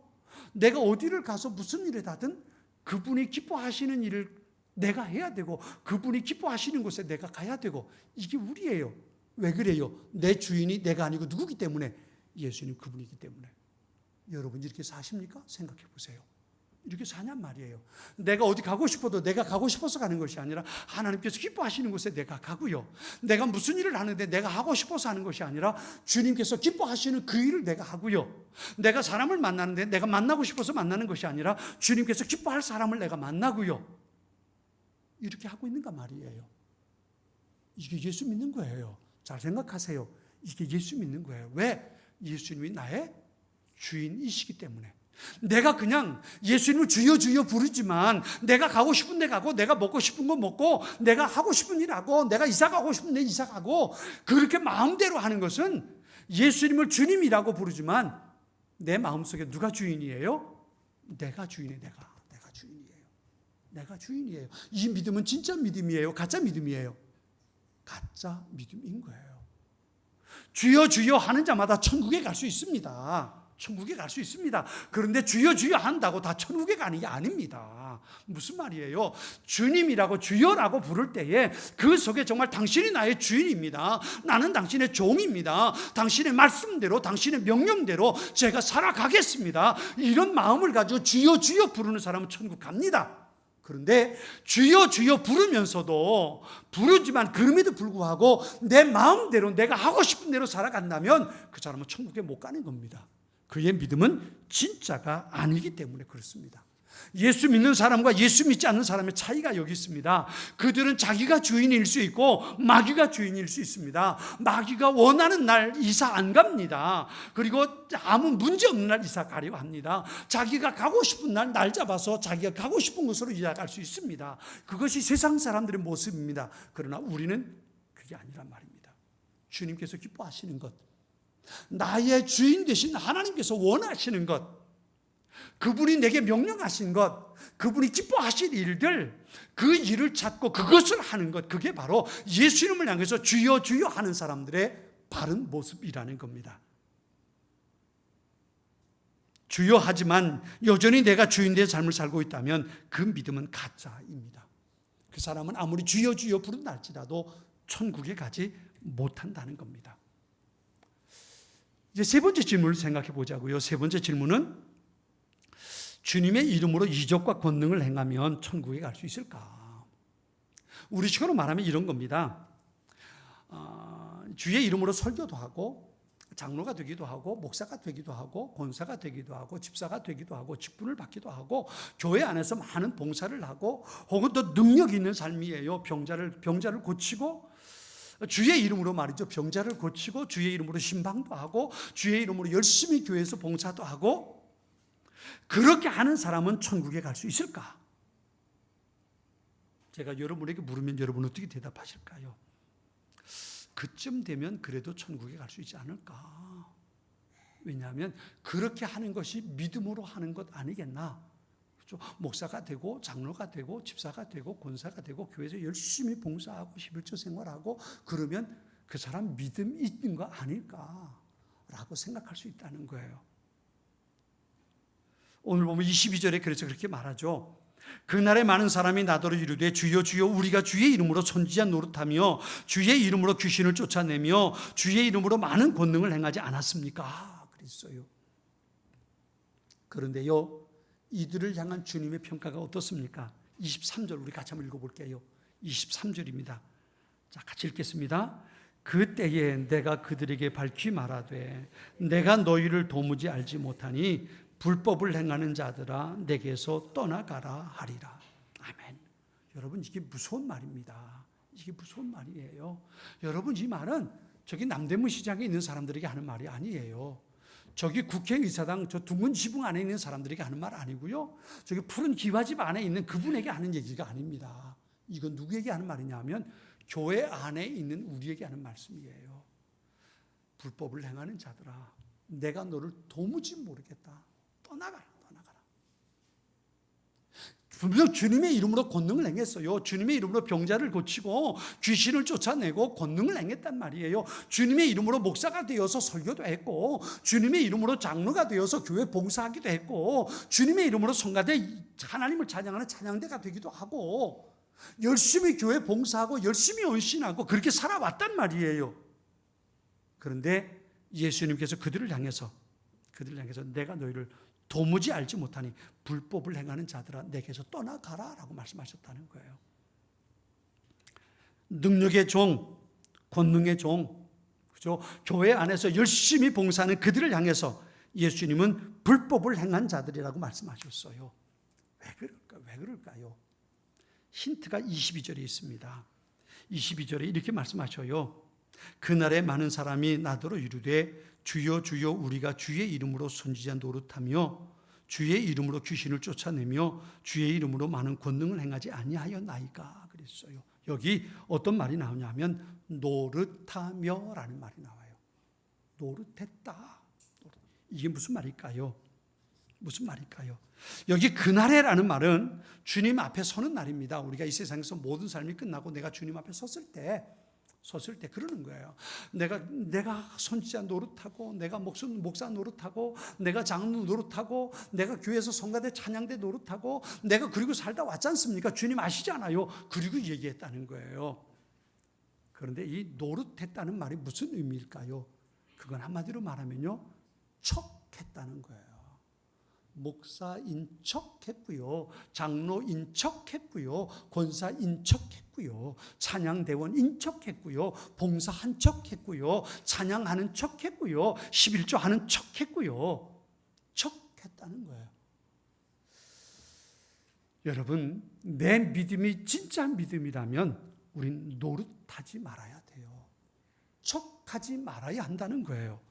내가 어디를 가서 무슨 일을 하든 그분이 기뻐하시는 일을 내가 해야 되고, 그분이 기뻐하시는 곳에 내가 가야 되고, 이게 우리예요. 왜 그래요? 내 주인이 내가 아니고 누구기 때문에? 예수님 그분이기 때문에. 여러분 이렇게 사십니까? 생각해 보세요. 이렇게 사냔 말이에요. 내가 어디 가고 싶어도 내가 가고 싶어서 가는 것이 아니라 하나님께서 기뻐하시는 곳에 내가 가고요. 내가 무슨 일을 하는데 내가 하고 싶어서 하는 것이 아니라 주님께서 기뻐하시는 그 일을 내가 하고요. 내가 사람을 만나는데 내가 만나고 싶어서 만나는 것이 아니라 주님께서 기뻐할 사람을 내가 만나고요. 이렇게 하고 있는가 말이에요. 이게 예수 믿는 거예요. 잘 생각하세요. 이게 예수 믿는 거예요. 왜? 예수님이 나의 주인이시기 때문에. 내가 그냥 예수님을 주여 주여 부르지만 내가 가고 싶은 데 가고 내가 먹고 싶은 거 먹고 내가 하고 싶은 일 하고 내가 이사 가고 싶은 데 이사 가고 그렇게 마음대로 하는 것은 예수님을 주님이라고 부르지만 내 마음속에 누가 주인이에요? 내가 주인이에요. 내가 주인이에요. 내가 주인이에요. 이 믿음은 진짜 믿음이에요? 가짜 믿음이에요? 가짜 믿음인 거예요. 주여 주여 하는 자마다 천국에 갈 수 있습니다. 천국에 갈 수 있습니다. 그런데 주여 주여 한다고 다 천국에 가는 게 아닙니다. 무슨 말이에요? 주님이라고 주여라고 부를 때에 그 속에 정말 당신이 나의 주인입니다. 나는 당신의 종입니다. 당신의 말씀대로 당신의 명령대로 제가 살아가겠습니다. 이런 마음을 가지고 주여 주여 부르는 사람은 천국 갑니다. 그런데 주여 주여 부르면서도 부르지만 그럼에도 불구하고 내 마음대로 내가 하고 싶은 대로 살아간다면 그 사람은 천국에 못 가는 겁니다. 그의 믿음은 진짜가 아니기 때문에 그렇습니다. 예수 믿는 사람과 예수 믿지 않는 사람의 차이가 여기 있습니다. 그들은 자기가 주인일 수 있고 마귀가 주인일 수 있습니다. 마귀가 원하는 날 이사 안 갑니다. 그리고 아무 문제 없는 날 이사 가려고 합니다. 자기가 가고 싶은 날 잡아서 자기가 가고 싶은 곳으로 이사 갈 수 있습니다. 그것이 세상 사람들의 모습입니다. 그러나 우리는 그게 아니란 말입니다. 주님께서 기뻐하시는 것, 나의 주인 되신 하나님께서 원하시는 것, 그분이 내게 명령하신 것, 그분이 기뻐하실 일들, 그 일을 찾고 그것을 하는 것, 그게 바로 예수 이름을 향해서 주여 주여 하는 사람들의 바른 모습이라는 겁니다. 주여 하지만 여전히 내가 주인의 삶을 살고 있다면 그 믿음은 가짜입니다. 그 사람은 아무리 주여 주여 부른다 할지라도 천국에 가지 못한다는 겁니다. 이제 세 번째 질문을 생각해 보자고요. 세 번째 질문은 주님의 이름으로 이적과 권능을 행하면 천국에 갈 수 있을까? 우리식으로 말하면 이런 겁니다. 주의 이름으로 설교도 하고 장로가 되기도 하고 목사가 되기도 하고 권사가 되기도 하고 집사가 되기도 하고 직분을 받기도 하고 교회 안에서 많은 봉사를 하고 혹은 또 능력 있는 삶이에요. 병자를 고치고 주의 이름으로 말이죠. 병자를 고치고 주의 이름으로 신방도 하고 주의 이름으로 열심히 교회에서 봉사도 하고 그렇게 하는 사람은 천국에 갈 수 있을까? 제가 여러분에게 물으면 여러분 어떻게 대답하실까요? 그쯤 되면 그래도 천국에 갈 수 있지 않을까? 왜냐하면 그렇게 하는 것이 믿음으로 하는 것 아니겠나? 그렇죠? 목사가 되고 장로가 되고 집사가 되고 권사가 되고 교회에서 열심히 봉사하고 11조 생활하고 그러면 그 사람 믿음이 있는 거 아닐까라고 생각할 수 있다는 거예요. 오늘 보면 22절에 그래서 그렇게 말하죠. 그날에 많은 사람이 나더러 이르되 주여 주여 우리가 주의 이름으로 선지자 노릇하며 주의 이름으로 귀신을 쫓아내며 주의 이름으로 많은 권능을 행하지 않았습니까? 그랬어요. 그런데요, 이들을 향한 주님의 평가가 어떻습니까? 23절 우리 같이 한번 읽어볼게요. 23절입니다. 자, 같이 읽겠습니다. 그때에 내가 그들에게 밝히 말하되 내가 너희를 도무지 알지 못하니 불법을 행하는 자들아 내게서 떠나가라 하리라. 아멘. 여러분 이게 무서운 말입니다. 이게 무서운 말이에요. 여러분 이 말은 저기 남대문 시장에 있는 사람들에게 하는 말이 아니에요. 저기 국회의사당 저 둥근 지붕 안에 있는 사람들에게 하는 말 아니고요. 저기 푸른 기와집 안에 있는 그분에게 하는 얘기가 아닙니다. 이건 누구에게 하는 말이냐 하면 교회 안에 있는 우리에게 하는 말씀이에요. 불법을 행하는 자들아 내가 너를 도무지 모르겠다. 떠나가라. 분명 주님의 이름으로 권능을 행했어요. 주님의 이름으로 병자를 고치고 귀신을 쫓아내고 권능을 행했단 말이에요. 주님의 이름으로 목사가 되어서 설교도 했고 주님의 이름으로 장로가 되어서 교회 봉사하기도 했고 주님의 이름으로 성가대 하나님을 찬양하는 찬양대가 되기도 하고 열심히 교회 봉사하고 열심히 헌신하고 그렇게 살아왔단 말이에요. 그런데 예수님께서 그들을 향해서 내가 너희를 도무지 알지 못하니 불법을 행하는 자들아 내게서 떠나가라 라고 말씀하셨다는 거예요. 능력의 종, 권능의 종, 그죠? 교회 안에서 열심히 봉사하는 그들을 향해서 예수님은 불법을 행한 자들이라고 말씀하셨어요. 왜 그럴까요? 힌트가 22절에 있습니다. 22절에 이렇게 말씀하셔요. 그날에 많은 사람이 나더러 이르되 주여 주여 우리가 주의 이름으로 선지자 노릇하며 주의 이름으로 귀신을 쫓아내며 주의 이름으로 많은 권능을 행하지 아니하였나이까 그랬어요. 여기 어떤 말이 나오냐면 노릇하며라는 말이 나와요. 노릇했다. 이게 무슨 말일까요? 무슨 말일까요? 여기 그날에라는 말은 주님 앞에 서는 날입니다. 우리가 이 세상에서 모든 삶이 끝나고 내가 주님 앞에 섰을 때 그러는 거예요. 내가 선지자 노릇하고, 내가 목사 노릇하고, 내가 장로 노릇하고, 내가 교회에서 성가대 찬양대 노릇하고, 내가 그리고 살다 왔지 않습니까? 주님 아시잖아요. 그리고 얘기했다는 거예요. 그런데 이 노릇했다는 말이 무슨 의미일까요? 그건 한마디로 말하면요, 척했다는 거예요. 목사인 척했고요, 장로인 척했고요, 권사인 척했고요, 찬양대원인 척했고요, 봉사한 척했고요, 찬양하는 척했고요, 11조 하는 척했고요. 척했다는 거예요. 여러분, 내 믿음이 진짜 믿음이라면 우린 노릇하지 말아야 돼요. 척하지 말아야 한다는 거예요.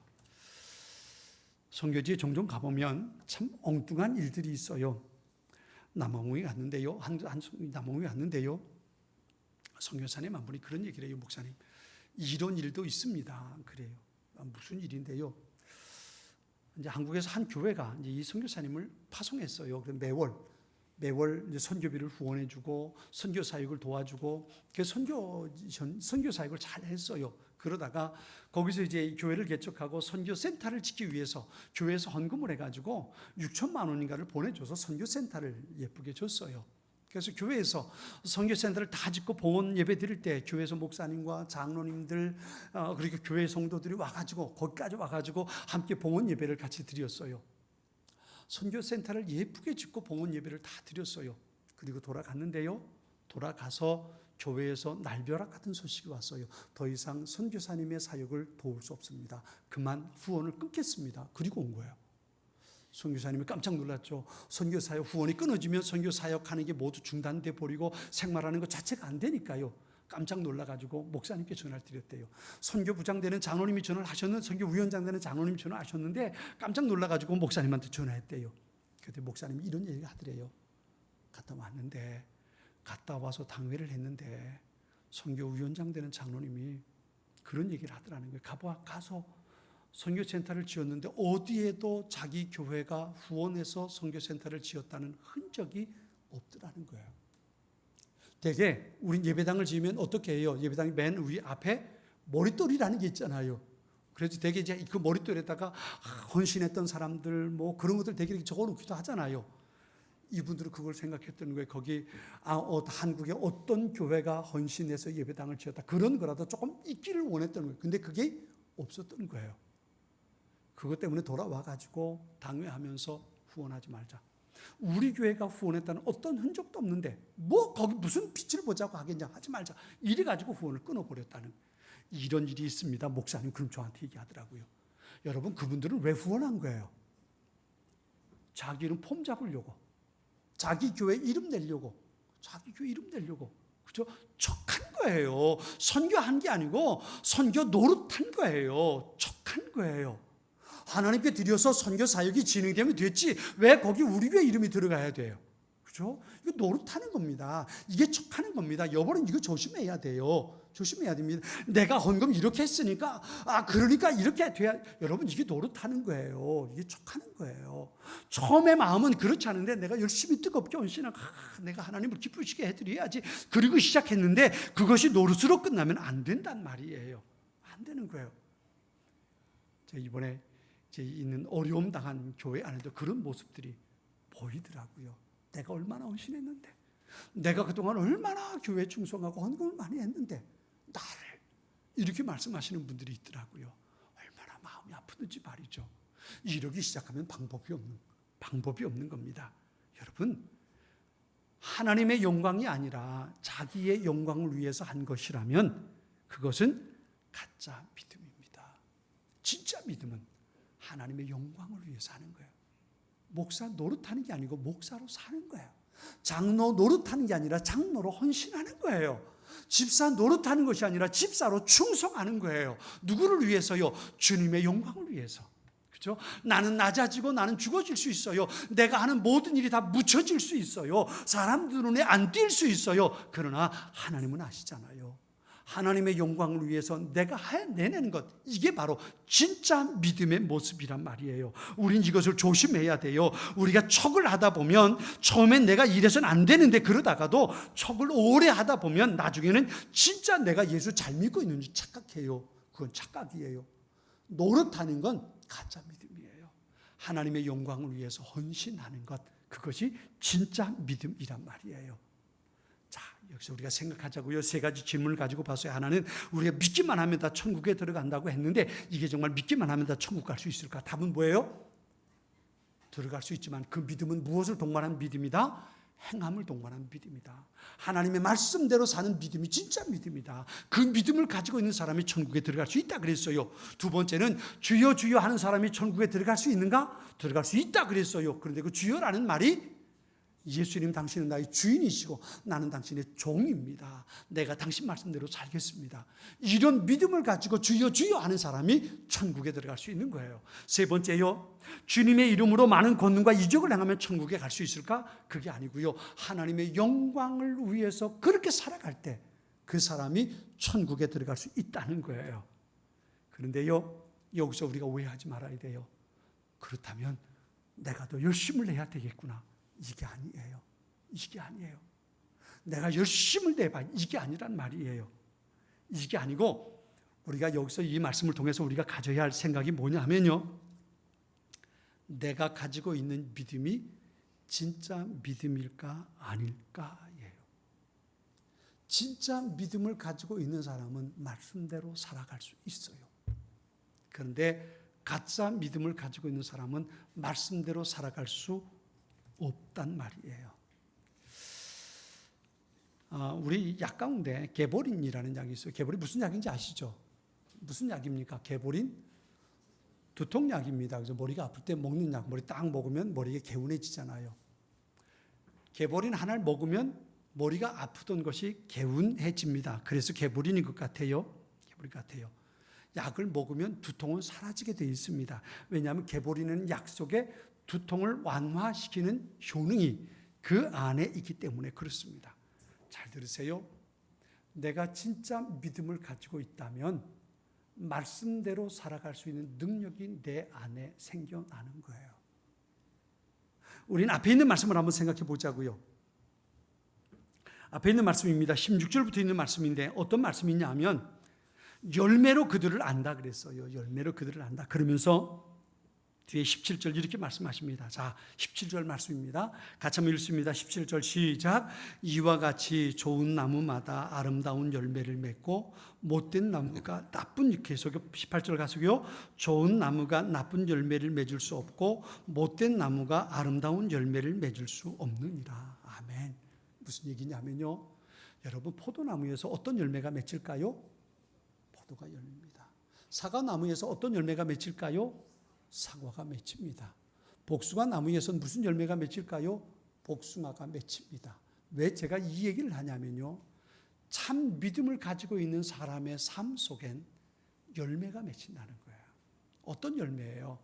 선교지에 종종 가보면 참 엉뚱한 일들이 있어요. 남아공에 갔는데요. 남아공에 갔는데요. 선교사님 한 분이 그런 얘기를 해요. 목사님, 이런 일도 있습니다. 그래요. 무슨 일인데요? 이제 한국에서 한 교회가 이제 이 선교사님을 파송했어요. 매월 이제 선교비를 후원해주고 선교 사역을 도와주고 그 선교 사역을 잘 했어요. 그러다가 거기서 이제 교회를 개척하고 선교센터를 짓기 위해서 교회에서 헌금을 해가지고 6천만 원인가를 보내줘서 선교센터를 예쁘게 줬어요. 그래서 교회에서 선교센터를 다 짓고 봉헌 예배 드릴 때 교회에서 목사님과 장로님들 그리고 교회 성도들이 와가지고 거기까지 와가지고 함께 봉헌 예배를 같이 드렸어요. 선교센터를 예쁘게 짓고 봉헌 예배를 다 드렸어요. 그리고 돌아갔는데요. 돌아가서 교회에서 날벼락 같은 소식이 왔어요. 더 이상 선교사님의 사역을 도울 수 없습니다. 그만 후원을 끊겠습니다. 그리고 온 거예요. 선교사님이 깜짝 놀랐죠. 선교사역 후원이 끊어지면 선교사역하는 게 모두 중단돼 버리고 생활하는 것 자체가 안 되니까요. 깜짝 놀라가지고 목사님께 전화를 드렸대요. 선교부장 되는 장로님이 전화를 하셨는데, 선교위원장 되는 장로님이 전화를 하셨는데 깜짝 놀라가지고 목사님한테 전화했대요. 그때 목사님이 이런 얘기를 하더래요. 갔다 왔는데, 갔다 와서 당회를 했는데 선교위원장 되는 장로님이 그런 얘기를 하더라는 거예요. 가서 선교센터를 지었는데 어디에도 자기 교회가 후원해서 선교센터를 지었다는 흔적이 없더라는 거예요. 대개 우린 예배당을 지으면 어떻게 해요? 예배당이 맨 위 앞에 머릿돌이라는 게 있잖아요. 그래서 대개 이제 그 머릿돌에다가 헌신했던 사람들 뭐 그런 것들 대개 적어놓기도 하잖아요. 이분들은 그걸 생각했던 거예요. 거기 한국의 어떤 교회가 헌신해서 예배당을 지었다, 그런 거라도 조금 있기를 원했던 거예요. 근데 그게 없었던 거예요. 그것 때문에 돌아와가지고 당회하면서 후원하지 말자. 우리 교회가 후원했다는 어떤 흔적도 없는데 뭐 거기 무슨 빛을 보자고 하겠냐, 하지 말자. 이래가지고 후원을 끊어버렸다는 이런 일이 있습니다. 목사님 그럼 저한테 얘기하더라고요. 여러분, 그분들은 왜 후원한 거예요? 자기 이름 폼 잡으려고, 자기 교회 이름 내려고, 그죠? 척한 거예요. 선교한 게 아니고 선교 노릇한 거예요. 척한 거예요. 하나님께 드려서 선교 사역이 진행되면 됐지 왜 거기 우리 교회 이름이 들어가야 돼요? 그죠? 이거 노릇하는 겁니다. 이게 척하는 겁니다. 여러분, 이거 조심해야 돼요. 조심해야 됩니다. 내가 헌금 이렇게 했으니까 그러니까 이렇게 돼야, 여러분, 이게 노릇하는 거예요. 이게 척하는 거예요. 처음에 마음은 그렇지 않은데 내가 열심히 뜨겁게 헌신하고 내가 하나님을 기쁘시게 해드려야지 그리고 시작했는데 그것이 노릇으로 끝나면 안 된단 말이에요. 안 되는 거예요. 제가 이번에 있는 어려움 당한 교회 안에도 그런 모습들이 보이더라고요. 내가 얼마나 헌신했는데, 내가 그동안 얼마나 교회 충성하고 헌금을 많이 했는데 나를 이렇게 말씀하시는 분들이 있더라고요. 얼마나 마음이 아프든지 말이죠. 이러기 시작하면 방법이 없는 겁니다. 여러분, 하나님의 영광이 아니라 자기의 영광을 위해서 한 것이라면 그것은 가짜 믿음입니다. 진짜 믿음은 하나님의 영광을 위해서 하는 거예요. 목사 노릇하는 게 아니고 목사로 사는 거예요. 장로 노릇하는 게 아니라 장로로 헌신하는 거예요. 집사 노릇하는 것이 아니라 집사로 충성하는 거예요. 누구를 위해서요? 주님의 영광을 위해서. 그렇죠? 나는 낮아지고 나는 죽어질 수 있어요. 내가 하는 모든 일이 다 묻혀질 수 있어요. 사람들 눈에 안 띌 수 있어요. 그러나 하나님은 아시잖아요. 하나님의 영광을 위해서 내가 해내는 것, 이게 바로 진짜 믿음의 모습이란 말이에요. 우린 이것을 조심해야 돼요. 우리가 척을 하다 보면 처음엔 내가 이래서는 안 되는데 그러다가도 척을 오래 하다 보면 나중에는 진짜 내가 예수 잘 믿고 있는지 착각해요. 그건 착각이에요. 노릇하는 건 가짜 믿음이에요. 하나님의 영광을 위해서 헌신하는 것, 그것이 진짜 믿음이란 말이에요. 자, 여기서 우리가 생각하자고요. 세 가지 질문을 가지고 봤어요. 하나는 우리가 믿기만 하면 다 천국에 들어간다고 했는데 이게 정말 믿기만 하면 다 천국 갈 수 있을까? 답은 뭐예요? 들어갈 수 있지만 그 믿음은 무엇을 동반한 믿음이다? 행함을 동반한 믿음이다. 하나님의 말씀대로 사는 믿음이 진짜 믿음이다. 그 믿음을 가지고 있는 사람이 천국에 들어갈 수 있다 그랬어요. 두 번째는 주여 주여 하는 사람이 천국에 들어갈 수 있는가? 들어갈 수 있다 그랬어요. 그런데 그 주여라는 말이 예수님 당신은 나의 주인이시고 나는 당신의 종입니다. 내가 당신 말씀대로 살겠습니다. 이런 믿음을 가지고 주여 주여 하는 사람이 천국에 들어갈 수 있는 거예요. 세 번째요. 주님의 이름으로 많은 권능과 이적을 행하면 천국에 갈 수 있을까? 그게 아니고요. 하나님의 영광을 위해서 그렇게 살아갈 때 그 사람이 천국에 들어갈 수 있다는 거예요. 그런데요. 여기서 우리가 오해하지 말아야 돼요. 그렇다면 내가 더 열심을 내야 되겠구나. 이게 아니에요. 이게 아니에요. 내가 열심을 내봐. 이게 아니란 말이에요. 이게 아니고 우리가 여기서 이 말씀을 통해서 우리가 가져야 할 생각이 뭐냐 하면요. 내가 가지고 있는 믿음이 진짜 믿음일까 아닐까예요. 진짜 믿음을 가지고 있는 사람은 말씀대로 살아갈 수 있어요. 그런데 가짜 믿음을 가지고 있는 사람은 말씀대로 살아갈 수 없단 말이에요. 우리 약 가운데 개보린이라는 약이 있어요. 개보린 무슨 약인지 아시죠? 무슨 약입니까? 개보린 두통약입니다. 그래서 머리가 아플 때 먹는 약, 머리 딱 먹으면 머리가 개운해지잖아요. 개보린 하나를 먹으면 머리가 아프던 것이 개운해집니다. 그래서 개보린인 것 같아요. 개보린 같아요. 약을 먹으면 두통은 사라지게 되어 있습니다. 왜냐하면 개보리는 약 속에 두통을 완화시키는 효능이 그 안에 있기 때문에 그렇습니다. 잘 들으세요. 내가 진짜 믿음을 가지고 있다면 말씀대로 살아갈 수 있는 능력이 내 안에 생겨나는 거예요. 우리는 앞에 있는 말씀을 한번 생각해 보자고요. 앞에 있는 말씀입니다. 16절부터 있는 말씀인데 어떤 말씀이냐 하면 열매로 그들을 안다 그랬어요. 열매로 그들을 안다. 그러면서 뒤에 17절 이렇게 말씀하십니다. 자, 17절 말씀입니다. 같이 한번 읽습니다. 17절 시작. 이와 같이 좋은 나무마다 아름다운 열매를 맺고 못된 나무가 나쁜, 계속 18절 가서요. 좋은 나무가 나쁜 열매를 맺을 수 없고 못된 나무가 아름다운 열매를 맺을 수 없느니라. 아멘. 무슨 얘기냐면요. 여러분 포도나무에서 어떤 열매가 맺힐까요? 포도가 열립니다. 사과나무에서 어떤 열매가 맺힐까요? 사과가 맺힙니다. 복숭아 나무에서 무슨 열매가 맺힐까요? 복숭아가 맺힙니다. 왜 제가 이 얘기를 하냐면요. 참 믿음을 가지고 있는 사람의 삶 속엔 열매가 맺힌다는 거예요. 어떤 열매예요?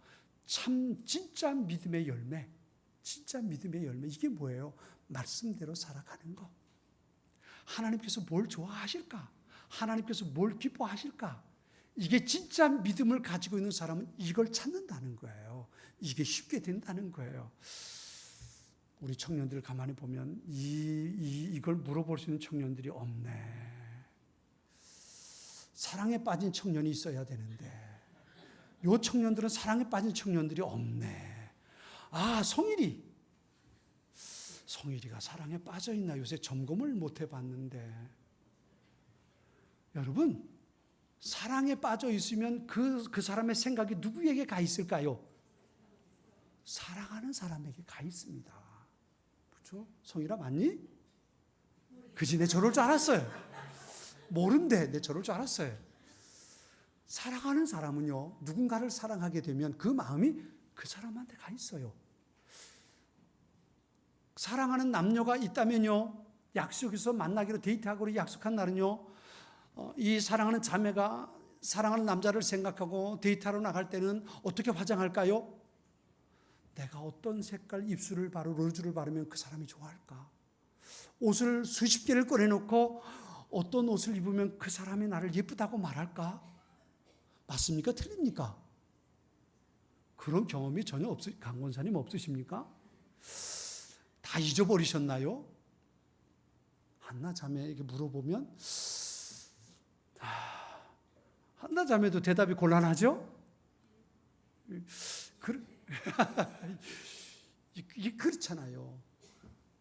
진짜 믿음의 열매. 진짜 믿음의 열매. 이게 뭐예요? 말씀대로 살아가는 거. 하나님께서 뭘 좋아하실까? 하나님께서 뭘 기뻐하실까? 이게 진짜 믿음을 가지고 있는 사람은 이걸 찾는다는 거예요. 이게 쉽게 된다는 거예요. 우리 청년들 가만히 보면 이걸 물어볼 수 있는 청년들이 없네. 사랑에 빠진 청년이 있어야 되는데 요 청년들은 사랑에 빠진 청년들이 없네. 아, 성일이가 사랑에 빠져있나 요새 점검을 못 해봤는데 여러분 사랑에 빠져 있으면 그 사람의 생각이 누구에게 가 있을까요? 사랑하는 사람에게 가 있습니다. 그렇죠? 성일아 맞니? 그지, 내 저럴 줄 알았어요. 모른대, 내 저럴 줄 알았어요. 사랑하는 사람은요, 누군가를 사랑하게 되면 그 마음이 그 사람한테 가 있어요. 사랑하는 남녀가 있다면요, 약속에서 만나기로 데이트하기로 약속한 날은요, 이 사랑하는 자매가 사랑하는 남자를 생각하고 데이트하러 나갈 때는 어떻게 화장할까요? 내가 어떤 색깔 입술을 바르고 로즈를 바르면 그 사람이 좋아할까? 옷을 수십 개를 꺼내놓고 어떤 옷을 입으면 그 사람이 나를 예쁘다고 말할까? 맞습니까? 틀립니까? 그런 경험이 전혀 강 권사님 없으십니까? 다 잊어버리셨나요? 한나 자매에게 물어보면 한나 자매도 대답이 곤란하죠? 이게 그렇잖아요.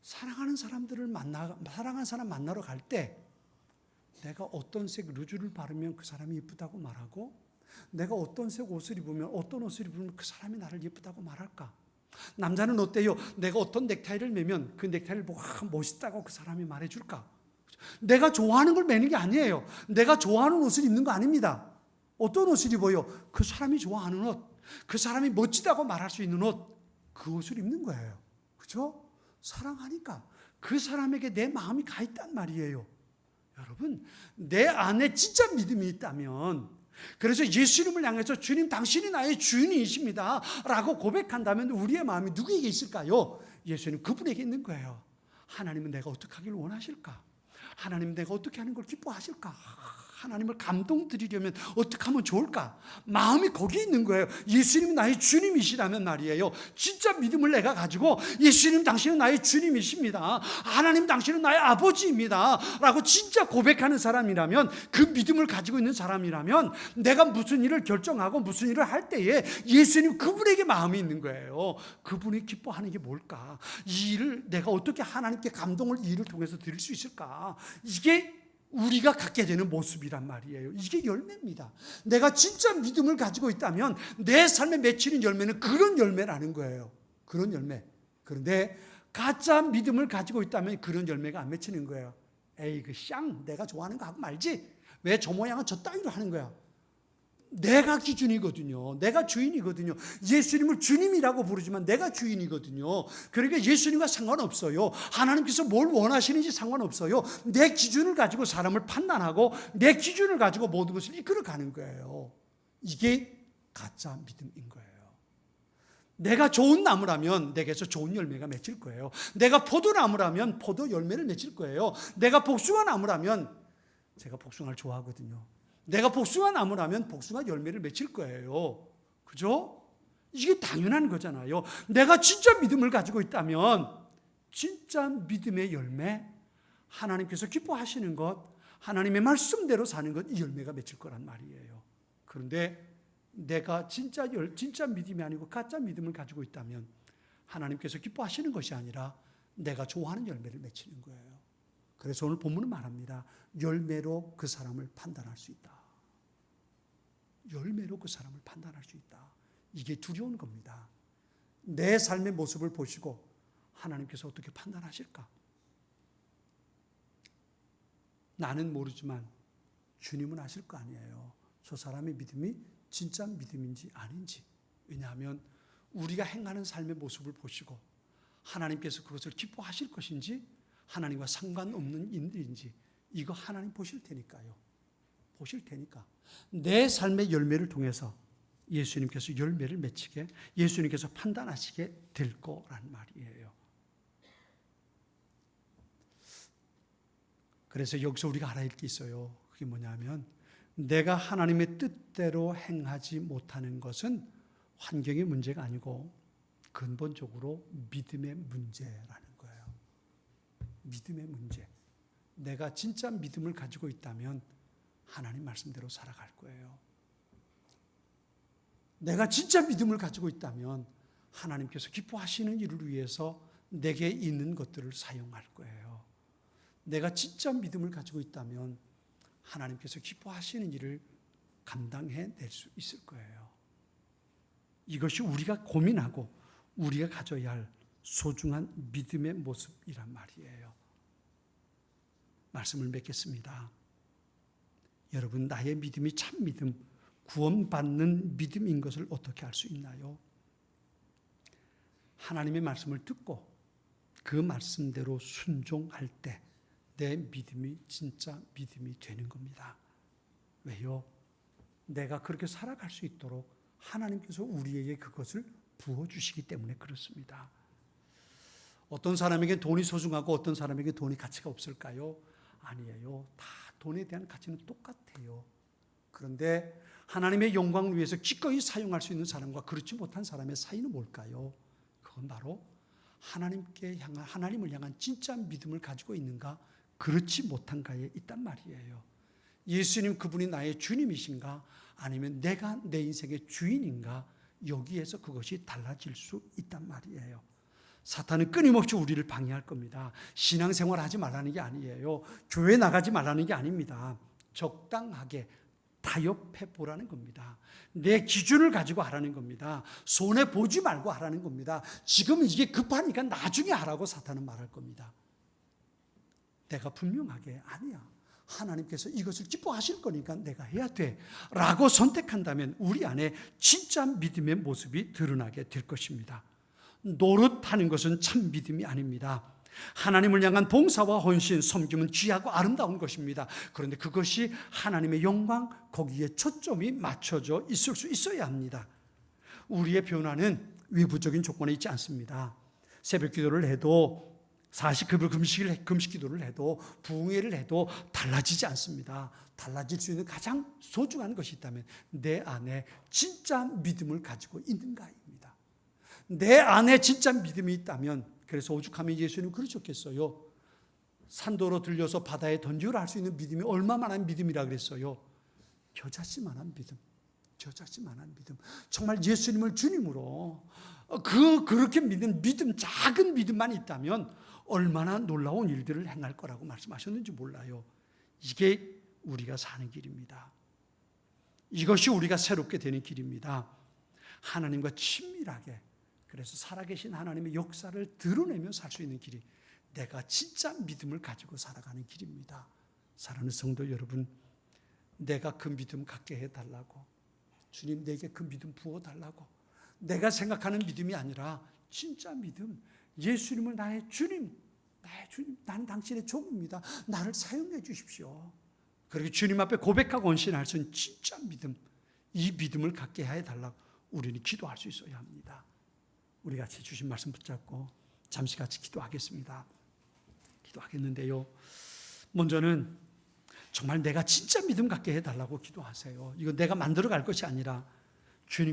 사랑하는 사람 만나러 갈 때 내가 어떤 색 루즈를 바르면 그 사람이 예쁘다고 말하고 내가 어떤 색 옷을 입으면 어떤 옷을 입으면 그 사람이 나를 예쁘다고 말할까? 남자는 어때요? 내가 어떤 넥타이를 매면 그 넥타이를 보고 멋있다고 그 사람이 말해줄까? 내가 좋아하는 걸 매는 게 아니에요. 내가 좋아하는 옷을 입는 거 아닙니다. 어떤 옷을 입어요? 그 사람이 좋아하는 옷, 그 사람이 멋지다고 말할 수 있는 옷, 그 옷을 입는 거예요. 그렇죠? 사랑하니까 그 사람에게 내 마음이 가 있단 말이에요. 여러분, 내 안에 진짜 믿음이 있다면, 그래서 예수님을 향해서 주님 당신이 나의 주인이십니다 라고 고백한다면 우리의 마음이 누구에게 있을까요? 예수님 그분에게 있는 거예요. 하나님은 내가 어떻게 하길 원하실까? 하나님은 내가 어떻게 하는 걸 기뻐하실까? 하나님을 감동드리려면 어떻게 하면 좋을까? 마음이 거기에 있는 거예요. 예수님이 나의 주님이시라면 말이에요. 진짜 믿음을 내가 가지고 예수님 당신은 나의 주님이십니다. 하나님 당신은 나의 아버지입니다. 라고 진짜 고백하는 사람이라면, 그 믿음을 가지고 있는 사람이라면 내가 무슨 일을 결정하고 무슨 일을 할 때에 예수님 그분에게 마음이 있는 거예요. 그분이 기뻐하는 게 뭘까? 이 일을 내가 어떻게 하나님께 감동을 이 일을 통해서 드릴 수 있을까? 이게 우리가 갖게 되는 모습이란 말이에요. 이게 열매입니다. 내가 진짜 믿음을 가지고 있다면 내 삶에 맺히는 열매는 그런 열매라는 거예요. 그런 열매. 그런데 가짜 믿음을 가지고 있다면 그런 열매가 안 맺히는 거예요. 에이, 내가 좋아하는 거 하고 말지. 왜 저 모양은 저 따위로 하는 거야? 내가 기준이거든요. 내가 주인이거든요. 예수님을 주님이라고 부르지만 내가 주인이거든요. 그러니까 예수님과 상관없어요. 하나님께서 뭘 원하시는지 상관없어요. 내 기준을 가지고 사람을 판단하고 내 기준을 가지고 모든 것을 이끌어가는 거예요. 이게 가짜 믿음인 거예요. 내가 좋은 나무라면 내게서 좋은 열매가 맺힐 거예요. 내가 포도나무라면 포도 열매를 맺힐 거예요. 내가 복숭아 나무라면, 제가 복숭아를 좋아하거든요. 내가 복숭아 나무라면 복숭아 열매를 맺힐 거예요. 그죠? 이게 당연한 거잖아요. 내가 진짜 믿음을 가지고 있다면 진짜 믿음의 열매, 하나님께서 기뻐하시는 것, 하나님의 말씀대로 사는 것, 이 열매가 맺힐 거란 말이에요. 그런데 내가 진짜 믿음이 아니고 가짜 믿음을 가지고 있다면 하나님께서 기뻐하시는 것이 아니라 내가 좋아하는 열매를 맺히는 거예요. 그래서 오늘 본문은 말합니다. 열매로 그 사람을 판단할 수 있다. 열매로 그 사람을 판단할 수 있다. 이게 두려운 겁니다. 내 삶의 모습을 보시고 하나님께서 어떻게 판단하실까? 나는 모르지만 주님은 아실 거 아니에요. 저 사람의 믿음이 진짜 믿음인지 아닌지. 왜냐하면 우리가 행하는 삶의 모습을 보시고 하나님께서 그것을 기뻐하실 것인지 하나님과 상관없는 일인지 이거 하나님 보실 테니까요. 보실 테니까. 내 삶의 열매를 통해서 예수님께서 열매를 맺히게, 예수님께서 판단하시게 될 거란 말이에요. 그래서 여기서 우리가 알아야 할 게 있어요. 그게 뭐냐면 내가 하나님의 뜻대로 행하지 못하는 것은 환경의 문제가 아니고 근본적으로 믿음의 문제라는 거예요. 믿음의 문제. 내가 진짜 믿음을 가지고 있다면 하나님 말씀대로 살아갈 거예요. 내가 진짜 믿음을 가지고 있다면 하나님께서 기뻐하시는 일을 위해서 내게 있는 것들을 사용할 거예요. 내가 진짜 믿음을 가지고 있다면 하나님께서 기뻐하시는 일을 감당해낼 수 있을 거예요. 이것이 우리가 고민하고 우리가 가져야 할 소중한 믿음의 모습이란 말이에요. 말씀을 맺겠습니다. 여러분, 나의 믿음이 참 믿음, 구원받는 믿음인 것을 어떻게 알 수 있나요? 하나님의 말씀을 듣고 그 말씀대로 순종할 때 내 믿음이 진짜 믿음이 되는 겁니다. 왜요? 내가 그렇게 살아갈 수 있도록 하나님께서 우리에게 그것을 부어주시기 때문에 그렇습니다. 어떤 사람에게 돈이 소중하고 어떤 사람에게 돈이 가치가 없을까요? 아니에요. 다 돈에 대한 가치는 똑같아요. 그런데 하나님의 영광을 위해서 기꺼이 사용할 수 있는 사람과 그렇지 못한 사람의 사이는 뭘까요? 그건 바로 하나님을 향한 진짜 믿음을 가지고 있는가, 그렇지 못한가에 있단 말이에요. 예수님 그분이 나의 주님이신가, 아니면 내가 내 인생의 주인인가, 여기에서 그것이 달라질 수 있단 말이에요. 사탄은 끊임없이 우리를 방해할 겁니다. 신앙생활 하지 말라는 게 아니에요. 교회 나가지 말라는 게 아닙니다. 적당하게 타협해 보라는 겁니다. 내 기준을 가지고 하라는 겁니다. 손해 보지 말고 하라는 겁니다. 지금 이게 급하니까 나중에 하라고 사탄은 말할 겁니다. 내가 분명하게 아니야, 하나님께서 이것을 기뻐하실 거니까 내가 해야 돼 라고 선택한다면 우리 안에 진짜 믿음의 모습이 드러나게 될 것입니다. 노릇하는 것은 참 믿음이 아닙니다. 하나님을 향한 봉사와 헌신, 섬김은 귀하고 아름다운 것입니다. 그런데 그것이 하나님의 영광, 거기에 초점이 맞춰져 있을 수 있어야 합니다. 우리의 변화는 외부적인 조건에 있지 않습니다. 새벽 기도를 해도 40급을 금식 기도를 해도 부흥회를 해도 달라지지 않습니다. 달라질 수 있는 가장 소중한 것이 있다면 내 안에 진짜 믿음을 가지고 있는가입니다. 내 안에 진짜 믿음이 있다면, 그래서 오죽하면 예수님 그러셨겠어요. 산도로 들려서 바다에 던지라 할 수 있는 믿음이 얼마만한 믿음이라 그랬어요. 겨자씨만한 믿음, 겨자씨만한 믿음. 정말 예수님을 주님으로 그렇게 믿는 믿음, 작은 믿음만 있다면 얼마나 놀라운 일들을 행할 거라고 말씀하셨는지 몰라요. 이게 우리가 사는 길입니다. 이것이 우리가 새롭게 되는 길입니다. 하나님과 친밀하게, 그래서 살아계신 하나님의 역사를 드러내며 살 수 있는 길이 내가 진짜 믿음을 가지고 살아가는 길입니다. 사랑하는 성도 여러분, 내가 그 믿음 갖게 해달라고, 주님 내게 그 믿음 부어달라고, 내가 생각하는 믿음이 아니라 진짜 믿음, 예수님을 나의 주님, 난 당신의 종입니다, 나를 사용해 주십시오. 그리고 주님 앞에 고백하고 헌신할 수 있는 진짜 믿음, 이 믿음을 갖게 해달라고 우리는 기도할 수 있어야 합니다. 우리 같이 주신 말씀 붙잡고 잠시 같이 기도하겠습니다. 기도하겠는데요, 먼저는 정말 내가 진짜 믿음 갖게 해달라고 기도하세요. 이거 내가 만들어 갈 것이 아니라 주님